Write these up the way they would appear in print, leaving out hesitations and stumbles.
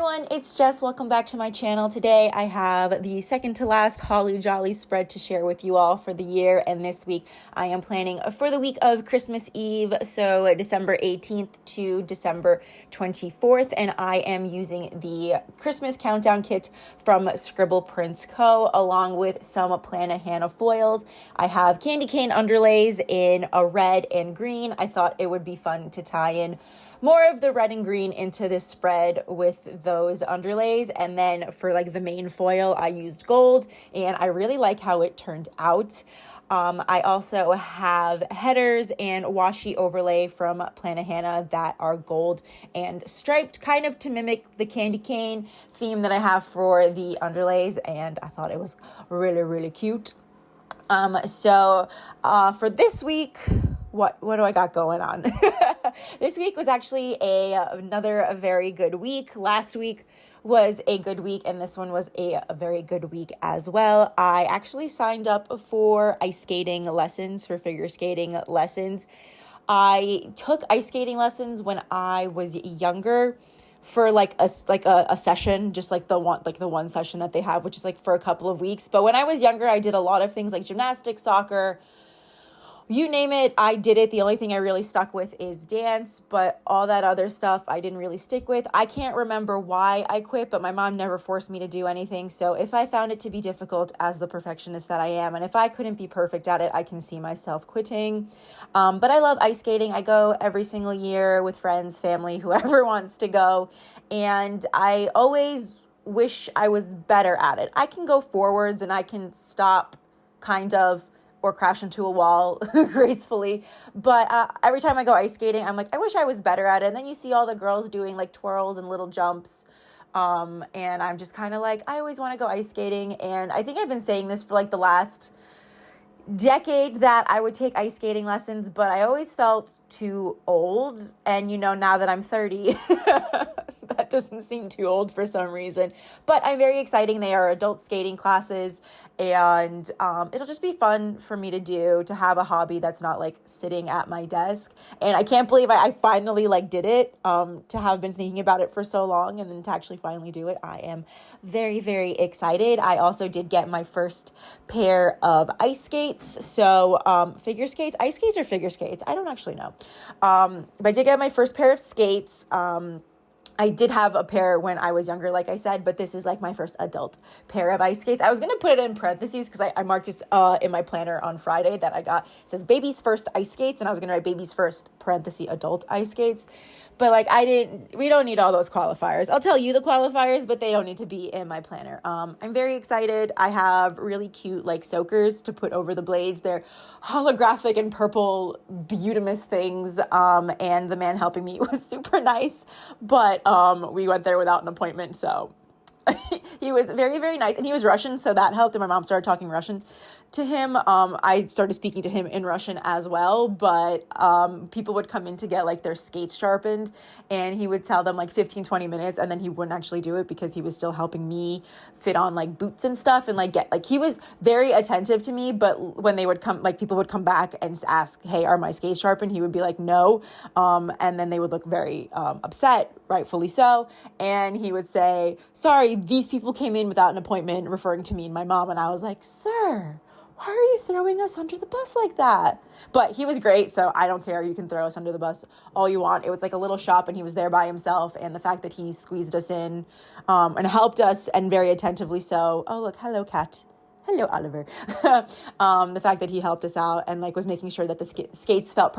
everyone, it's Jess. Welcome back to my channel. Today I have the second to last Holly Jolly spread to share with you all for the year, and this week I am planning for the week of Christmas Eve, so December 18th to December 24th, and I am using the Christmas countdown kit from ScribblePrintsCo along with some Plannahannah foils. I have candy cane underlays in a red and green. I thought it would be fun to tie in more of the red and green into this spread with those underlays. And then for like the main foil, I used gold, and I really like how it turned out. I also have headers and washi overlay from Plannahannah that are gold and striped, kind of to mimic the candy cane theme that I have for the underlays. And I thought it was really, really cute. So for this week, what do I got going on? This week was actually another very good week. Last week was a good week, and this one was a very good week as well. I actually signed up for ice skating lessons, for figure skating lessons. I took ice skating lessons when I was younger for like a session, just like the one session that they have, which is like for a couple of weeks. But when I was younger, I did a lot of things like gymnastics, soccer, you name it, I did it. The only thing I really stuck with is dance, but all that other stuff I didn't really stick with. I can't remember why I quit, but my mom never forced me to do anything. So if I found it to be difficult as the perfectionist that I am, and if I couldn't be perfect at it, I can see myself quitting. But I love ice skating. I go every single year with friends, family, whoever wants to go. And I always wish I was better at it. I can go forwards and I can stop kind of or crash into a wall gracefully. But every time I go ice skating, I'm like, I wish I was better at it. And then you see all the girls doing like twirls and little jumps. And I'm just kind of like, I always want to go ice skating. And I think I've been saying this for like the last decade that I would take ice skating lessons, but I always felt too old. And, now that I'm 30, that doesn't seem too old for some reason, but I'm very exciting. They are adult skating classes, and it'll just be fun for me to have a hobby that's not like sitting at my desk. And I can't believe I finally did it, to have been thinking about it for so long and then to actually finally do it. I am very, very excited. I also did get my first pair of ice skates. So figure skates, ice skates or figure skates, I don't actually know. But I did get my first pair of skates. I did have a pair when I was younger, like I said, but this is like my first adult pair of ice skates. I was going to put it in parentheses because I marked this in my planner on Friday that I got. It says baby's first ice skates, and I was going to write baby's first parenthesis adult ice skates. But we don't need all those qualifiers. I'll tell you the qualifiers, but they don't need to be in my planner. I'm very excited. I have really cute soakers to put over the blades. They're holographic and purple, beautiful things. And the man helping me was super nice, but we went there without an appointment, so he was very, very nice, and he was Russian, so that helped. And my mom started talking Russian to him. I started speaking to him in Russian as well, but people would come in to get their skates sharpened, and he would tell them 15-20 minutes, and then he wouldn't actually do it because he was still helping me fit on boots and stuff, and he was very attentive to me. But when they would come, people would come back and ask, hey, are my skates sharpened? He would be like, no. And then they would look very upset, rightfully so. And he would say, sorry, these people came in without an appointment, referring to me and my mom. And I was like, sir, why are you throwing us under the bus like that? But he was great, so I don't care. You can throw us under the bus all you want. It was like a little shop, and he was there by himself. And the fact that he squeezed us in and helped us, and very attentively so. Oh, look, hello, cat. Hello, Oliver. The fact that he helped us out and was making sure that the skates fit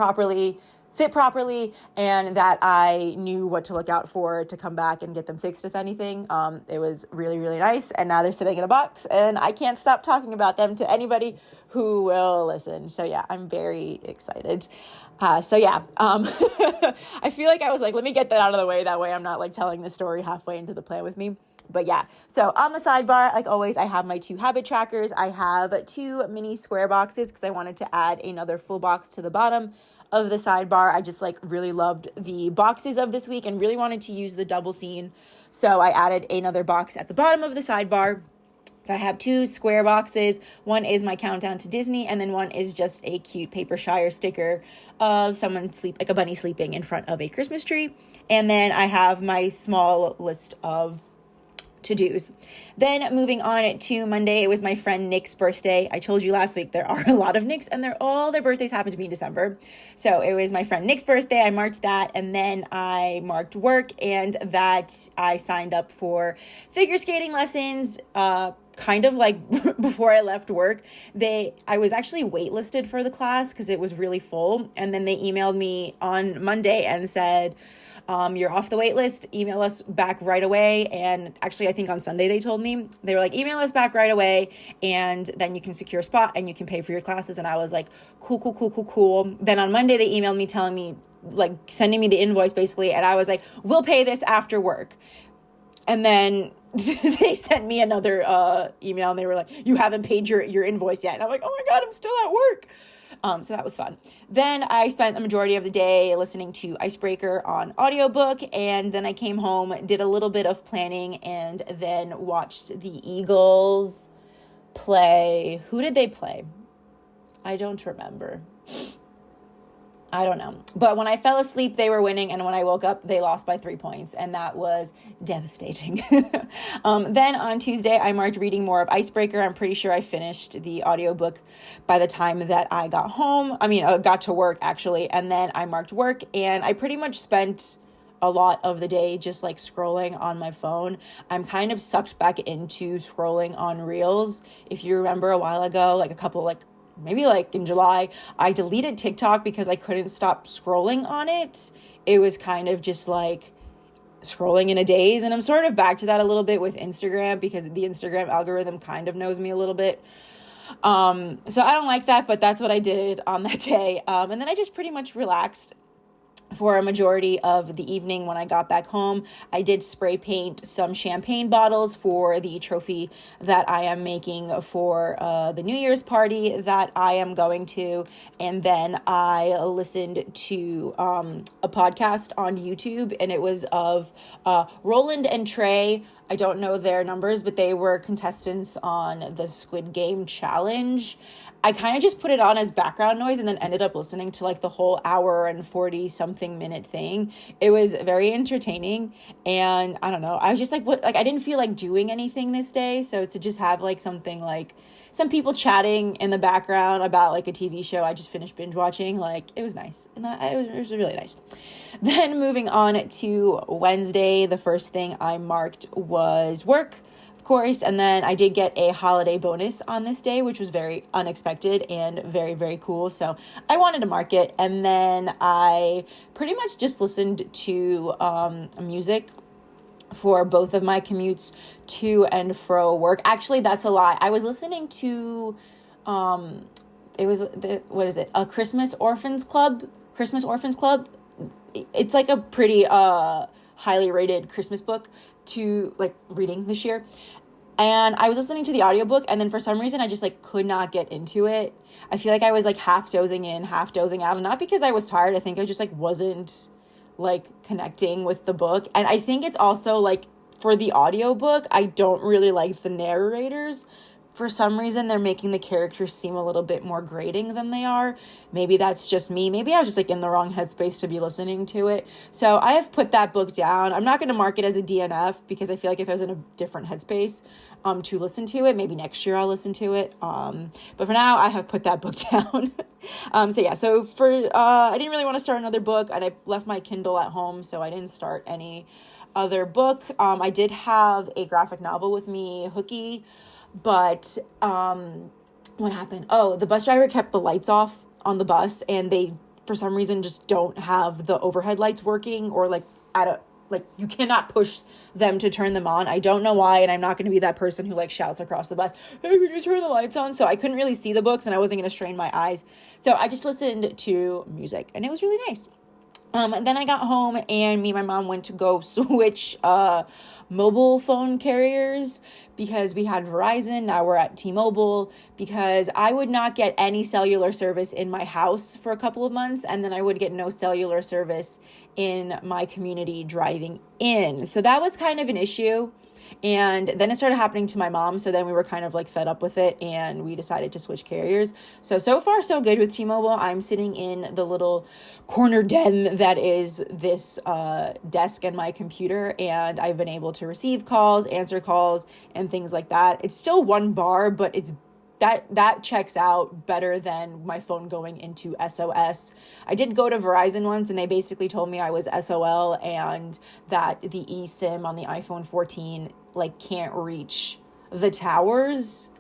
properly, and that I knew what to look out for to come back and get them fixed if anything. It was really, really nice. And now they're sitting in a box, and I can't stop talking about them to anybody who will listen. So yeah, I'm very excited. I feel like I was let me get that out of the way. That way I'm not telling the story halfway into the plan with me. But yeah, so on the sidebar, like always, I have my 2 habit trackers. I have 2 mini square boxes because I wanted to add another full box to the bottom of the sidebar. I just really loved the boxes of this week and really wanted to use the double seam. So I added another box at the bottom of the sidebar. So I have 2 square boxes. One is my countdown to Disney, and then one is just a cute paper Shire sticker of someone like a bunny sleeping in front of a Christmas tree. And then I have my small list of to-dos. Then moving on to Monday, it was my friend Nick's birthday. I told you last week there are a lot of Nicks, and all their birthdays happen to be in December. So it was my friend Nick's birthday. I marked that, and then I marked work, and that I signed up for figure skating lessons, kind of like before I left work. I was actually waitlisted for the class because it was really full. And then they emailed me on Monday and said, you're off the wait list, email us back right away. And actually, I think on Sunday they told me, they were like, email us back right away, and then you can secure a spot and you can pay for your classes. And I was like, cool. Then on Monday, they emailed me telling me, like, sending me the invoice basically. And I was like, we'll pay this after work. And then they sent me another email, and they were like, you haven't paid your invoice yet. And I'm like, oh my God, I'm still at work. So that was fun. Then I spent the majority of the day listening to Icebreaker on audiobook, and then I came home, did a little bit of planning, and then watched the Eagles play. Who did they play? I don't remember. I don't know. But when I fell asleep, they were winning. And when I woke up, they lost by 3 points. And that was devastating. Then on Tuesday, I marked reading more of Icebreaker. I'm pretty sure I finished the audiobook by the time that I got home. Got to work, actually. And then I marked work. And I pretty much spent a lot of the day just like scrolling on my phone. I'm kind of sucked back into scrolling on Reels. If you remember a while ago, maybe in July, I deleted TikTok because I couldn't stop scrolling on it. It was kind of just like scrolling in a daze. And I'm sort of back to that a little bit with Instagram because the Instagram algorithm kind of knows me a little bit. So I don't like that, but that's what I did on that day. And then I just pretty much relaxed for a majority of the evening. When I got back home, I did spray paint some champagne bottles for the trophy that I am making for the New Year's party that I am going to. And then I listened to a podcast on YouTube, and it was of Roland and Trey. I don't know their numbers, but they were contestants on the Squid Game challenge. I kind of just put it on as background noise and then ended up listening to the whole hour and 40 something minute thing. It was very entertaining. And I don't know, I was just I didn't feel like doing anything this day. So to just have something some people chatting in the background about a TV show I just finished binge watching, it was nice. And it was really nice. Then moving on to Wednesday, the first thing I marked was work, course. And then I did get a holiday bonus on this day, which was very unexpected and very, very cool. So I wanted to mark it. And then I pretty much just listened to music for both of my commutes to and fro work. Actually, that's a lie. I was listening to a Christmas Orphans Club. It's a pretty highly rated Christmas book to reading this year. And I was listening to the audiobook, and then for some reason I just could not get into it. I feel I was half dozing in, half dozing out, and not because I was tired. I think I just wasn't connecting with the book. And I think it's also for the audiobook, I don't really like the narrators. For some reason, they're making the characters seem a little bit more grating than they are. Maybe that's just me. Maybe I was just in the wrong headspace to be listening to it. So I have put that book down. I'm not going to mark it as a DNF because I feel if I was in a different headspace to listen to it, maybe next year I'll listen to it. But for now, I have put that book down. So I didn't really want to start another book, and I left my Kindle at home, so I didn't start any other book. I did have a graphic novel with me, Hooky. But what happened? Oh, the bus driver kept the lights off on the bus, and they, for some reason, just don't have the overhead lights working, or you cannot push them to turn them on. I don't know why, and I'm not going to be that person who shouts across the bus, hey, can you turn the lights on? So I couldn't really see the books, and I wasn't going to strain my eyes. So I just listened to music, and it was really nice. And then I got home, and me and my mom went to go switch mobile phone carriers because we had Verizon. Now we're at T-Mobile because I would not get any cellular service in my house for a couple of months, and then I would get no cellular service in my community driving in. So that was kind of an issue. And then it started happening to my mom. So then we were kind of like fed up with it and we decided to switch carriers. So far so good with T-Mobile. I'm sitting in the little corner den that is this desk and my computer, and I've been able to receive calls, answer calls, and things like that. It's still one bar, but it's that checks out better than my phone going into SOS. I did go to Verizon once and they basically told me I was SOL and that the eSIM on the iPhone 14 like can't reach the towers.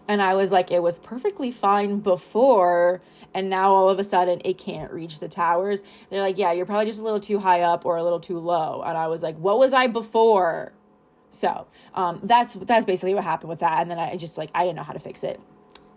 And I was like, it was perfectly fine before, and now all of a sudden it can't reach the towers. They're like, yeah, you're probably just a little too high up or a little too low. And I was like, what was I before? So that's basically what happened with that. And then I didn't know how to fix it.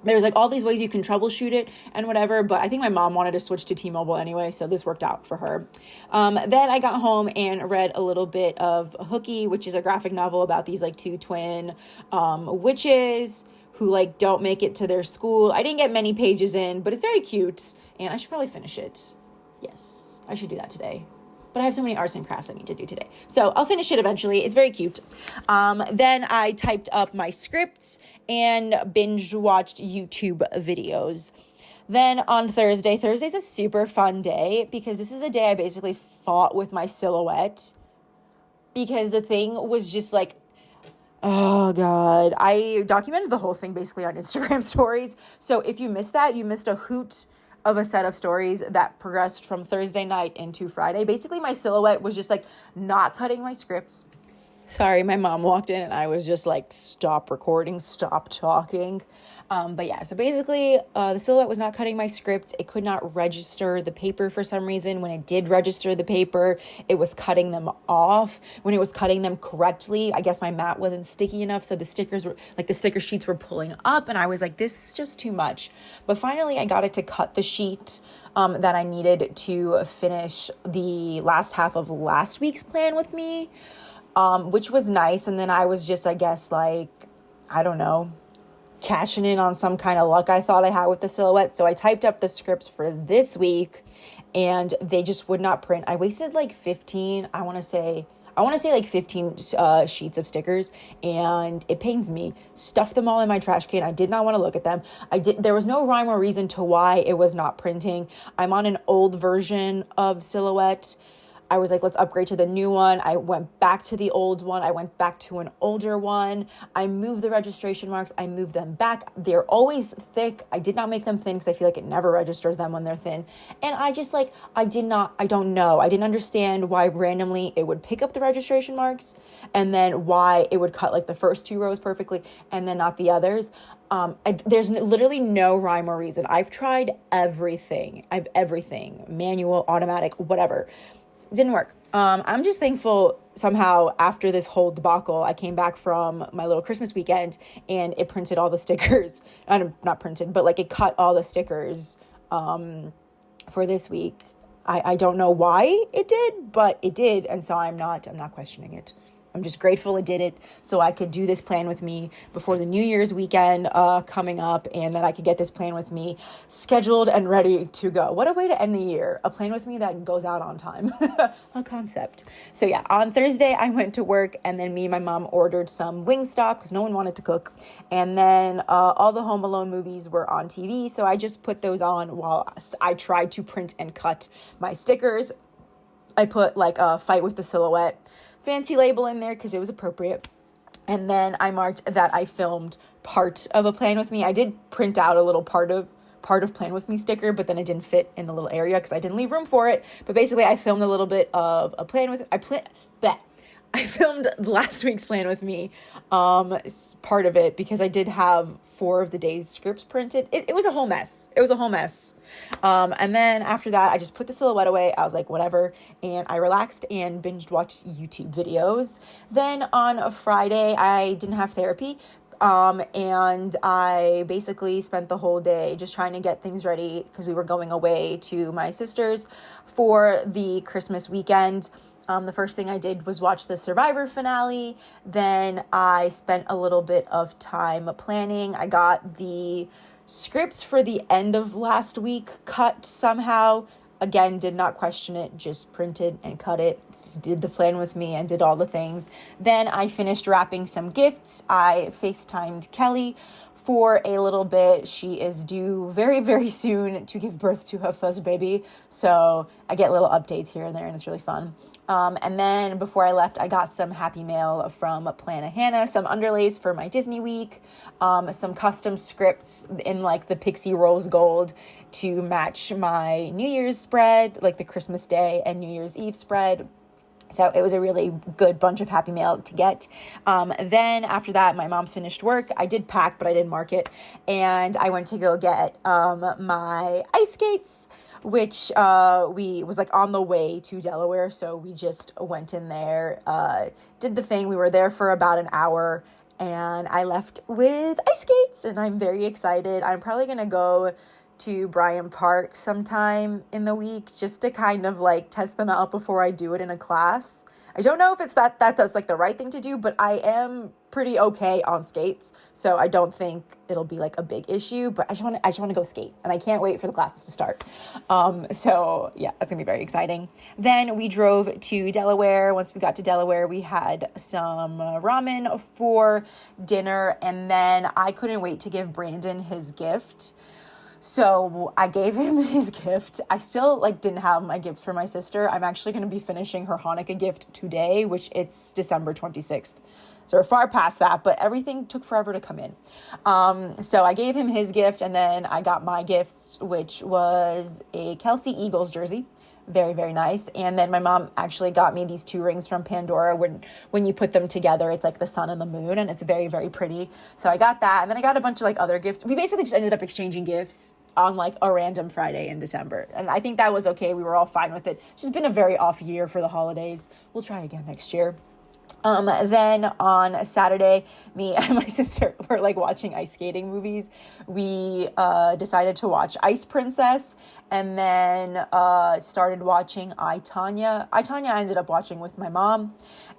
There's like all these ways you can troubleshoot it and whatever, but I think my mom wanted to switch to T-Mobile anyway, so this worked out for her. Then I got home and read a little bit of Hooky, which is a graphic novel about these like two twin witches who like don't make it to their school. I didn't get many pages in, but it's very cute and I should probably finish it. Yes, I should do that today. But I have so many arts and crafts I need to do today. So I'll finish it eventually. It's very cute. Then I typed up my scripts and binge watched YouTube videos. Then on Thursday's a super fun day because this is the day I basically fought with my silhouette because the thing was just like, oh God. I documented the whole thing basically on Instagram stories. So if you missed that, you missed a hoot of a set of stories that progressed from Thursday night into Friday. Basically, my silhouette was just like not cutting my scripts. Sorry, my mom walked in and I was just like, stop recording, stop talking. But yeah, so basically the silhouette was not cutting my scripts. It could not register the paper for some reason. When it did register the paper, it was cutting them off. When it was cutting them correctly, I guess my mat wasn't sticky enough. So the sticker sheets were pulling up and I was like, this is just too much. But finally I got it to cut the sheet that I needed to finish the last half of last week's plan with me, which was nice. And then I was just, I guess, like, I don't know, cashing in on some kind of luck I thought I had with the silhouette. So I typed up the scripts for this week and they just would not print. I wasted like 15, I want to say like 15 sheets of stickers, and it pains me. Stuffed them all in my trash can. I did not want to look at them. There was no rhyme or reason to why it was not printing. I'm on an old version of Silhouette. I was like, let's upgrade to the new one. I went back to the old one. I went back to an older one. I moved the registration marks. I moved them back. They're always thick. I did not make them thin because I feel like it never registers them when they're thin. And I just like, I don't know. I didn't understand why randomly it would pick up the registration marks and then why it would cut like the first two rows perfectly and then not the others. There's literally no rhyme or reason. I've tried everything. Manual, automatic, whatever. Didn't work. I'm just thankful somehow after this whole debacle, I came back from my little Christmas weekend and it printed all the stickers. Not printed, but like it cut all the stickers for this week. I don't know why it did, but it did. And so I'm not questioning it. I'm just grateful it did it so I could do this plan with me before the New Year's weekend coming up, and that I could get this plan with me scheduled and ready to go. What a way to end the year. A plan with me that goes out on time. A concept. So yeah, on Thursday I went to work and then me and my mom ordered some Wingstop because no one wanted to cook. And then all the Home Alone movies were on TV. So I just put those on while I tried to print and cut my stickers. I put like a Fight with the Silhouette fancy label in there because it was appropriate. And then I marked that I filmed part of a plan with me. I did print out a little part of plan with me sticker, but then it didn't fit in the little area because I didn't leave room for it. But basically I filmed a little bit of a plan with, I filmed last week's plan with me, part of it, because I did have 4 of the day's scripts printed. It was a whole mess. And then after that, I just put the silhouette away. I was like, whatever. And I relaxed and binge watched YouTube videos. Then on a Friday, I didn't have therapy. And I basically spent the whole day just trying to get things ready because we were going away to my sister's for the Christmas weekend. The first thing I did was watch the Survivor finale. Then I spent a little bit of time planning. I got the scripts for the end of last week cut somehow. Again, did not question it, just printed and cut it. did the plan with me and did all the things. Then I finished wrapping some gifts. I FaceTimed Kelly for a little bit. She is due very, very soon to give birth to her first baby. So I get little updates here and there, and it's really fun. And then before I left, I got some happy mail from Plana Hannah, some underlays for my Disney week, some custom scripts in like the Pixie Rose Gold to match my New Year's spread, like the Christmas Day and New Year's Eve spread. So it was a really good bunch of happy mail to get. Then after that, my mom finished work. I did pack, but I didn't mark it. And I went to go get my ice skates, which we was like on the way to Delaware. So we just went in there, did the thing. We were there for about an hour, and I left with ice skates, and I'm very excited. I'm probably going to go to Bryan Park sometime in the week just to kind of like test them out before I do it in a class. I don't know if it's that's like the right thing to do, but I am pretty okay on skates, so I don't think it'll be like a big issue, but I just want to go skate, and I can't wait for the classes to start. So yeah, that's gonna be very exciting. Then we drove to Delaware. Once we got to Delaware, we had some ramen for dinner, and then I couldn't wait to give Brandon his gift. So I gave him his gift. I still didn't have my gift for my sister. I'm actually going to be finishing her Hanukkah gift today, which it's December 26th. So we're far past that, but everything took forever to come in. So I gave him his gift, and then I got my gifts, which was a Kelsey Eagles jersey. Very, very nice. And then my mom actually got me these 2 rings from Pandora. When you put them together, it's like the sun and the moon, and it's very, very pretty. So I got that. And then I got a bunch of other gifts. We basically just ended up exchanging gifts on a random Friday in December. And I think that was okay. We were all fine with it. It's just been a very off year for the holidays. We'll try again next year. Then on Saturday, me and my sister were watching ice skating movies. We decided to watch Ice Princess, and then started watching I, Tonya. I ended up watching with my mom.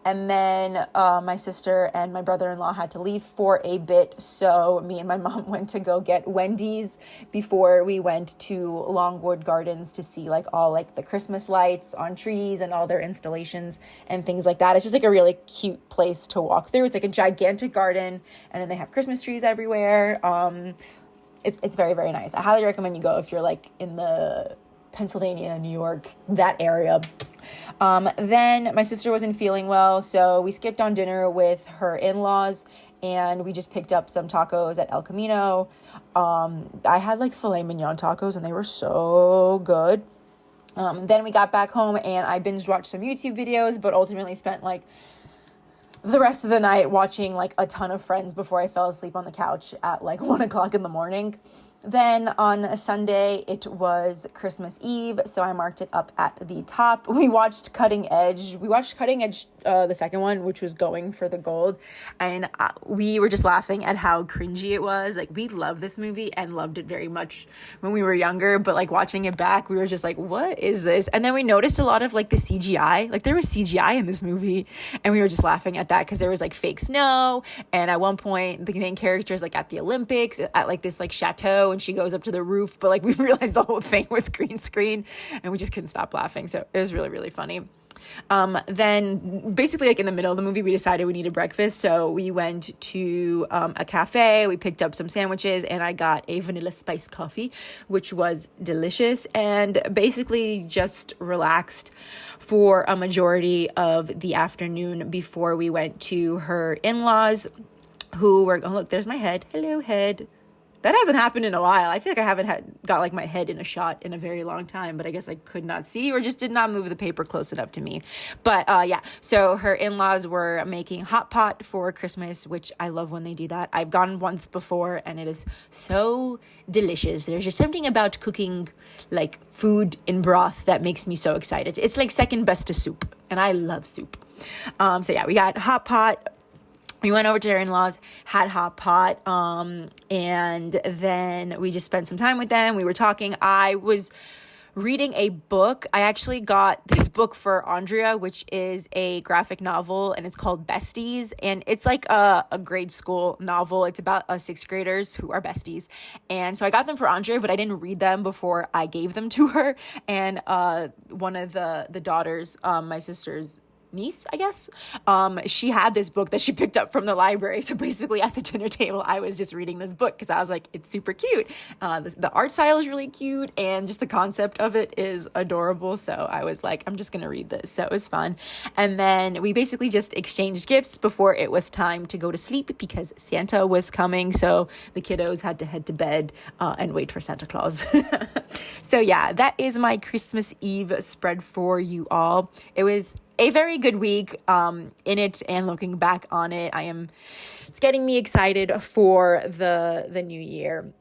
And then my sister and my brother-in-law had to leave for a bit, so me and my mom went to go get Wendy's before we went to Longwood Gardens to see all the Christmas lights on trees and all their installations and things like that. It's just a really cute place to walk through. It's a gigantic garden, and then they have Christmas trees everywhere. It's very, very nice. I highly recommend you go if you're in the Pennsylvania, New York, that area. Then my sister wasn't feeling well, so we skipped on dinner with her in-laws, and we just picked up some tacos at El Camino. I had filet mignon tacos, and they were so good. Then we got back home, and I binge watched some YouTube videos, but ultimately spent the rest of the night watching a ton of Friends before I fell asleep on the couch at 1 o'clock in the morning. Then on Sunday, it was Christmas Eve, so I marked it up at the top. We watched Cutting Edge. The second one, which was Going for the Gold, and we were just laughing at how cringy it was. We loved this movie and loved it very much when we were younger, but watching it back, we were just what is this? And then we noticed a lot of the CGI. There was CGI in this movie, and we were just laughing at that because there was fake snow, and at one point the main character is at the Olympics at this chateau, and she goes up to the roof, but we realized the whole thing was green screen, and we just couldn't stop laughing. So it was really, really funny. Then basically in the middle of the movie, we decided we needed breakfast. So we went to a cafe, we picked up some sandwiches, and I got a vanilla spice coffee, which was delicious, and basically just relaxed for a majority of the afternoon before we went to her in-laws, who were, oh look, there's my head. Hello, head. That hasn't happened in a while. I feel I haven't got my head in a shot in a very long time, but I guess I could not see or just did not move the paper close enough to me. But yeah, so her in-laws were making hot pot for Christmas, which I love when they do that. I've gone once before, and it is so delicious. There's just something about cooking food in broth that makes me so excited. It's second best to soup, and I love soup. So yeah, we got hot pot. We went over to their in-laws, had hot pot, and then we just spent some time with them. We were talking. I was reading a book. I actually got this book for Andrea, which is a graphic novel, and it's called Besties, and it's a grade school novel. It's about 6th graders who are besties, and so I got them for Andrea, but I didn't read them before I gave them to her, and one of the daughters, my sister's niece, I guess. She had this book that she picked up from the library. So basically at the dinner table, I was just reading this book because I was like, it's super cute. The art style is really cute and just the concept of it is adorable. So I was like, I'm just going to read this. So it was fun. And then we basically just exchanged gifts before it was time to go to sleep because Santa was coming. So the kiddos had to head to bed and wait for Santa Claus. So yeah, that is my Christmas Eve spread for you all. It was a very good week in it, and looking back on it, it's getting me excited for the new year.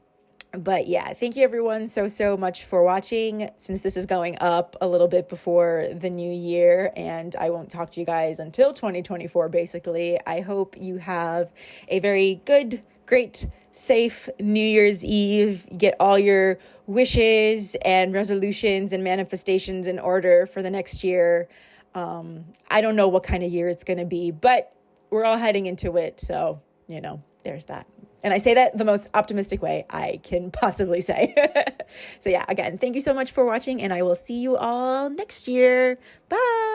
But yeah, thank you everyone so much for watching. Since this is going up a little bit before the new year and I won't talk to you guys until 2024 basically, I hope you have a very good, great, safe New Year's Eve. You get all your wishes and resolutions and manifestations in order for the next year. I don't know what kind of year it's going to be, but we're all heading into it. So, there's that. And I say that the most optimistic way I can possibly say. So yeah, again, thank you so much for watching and I will see you all next year. Bye.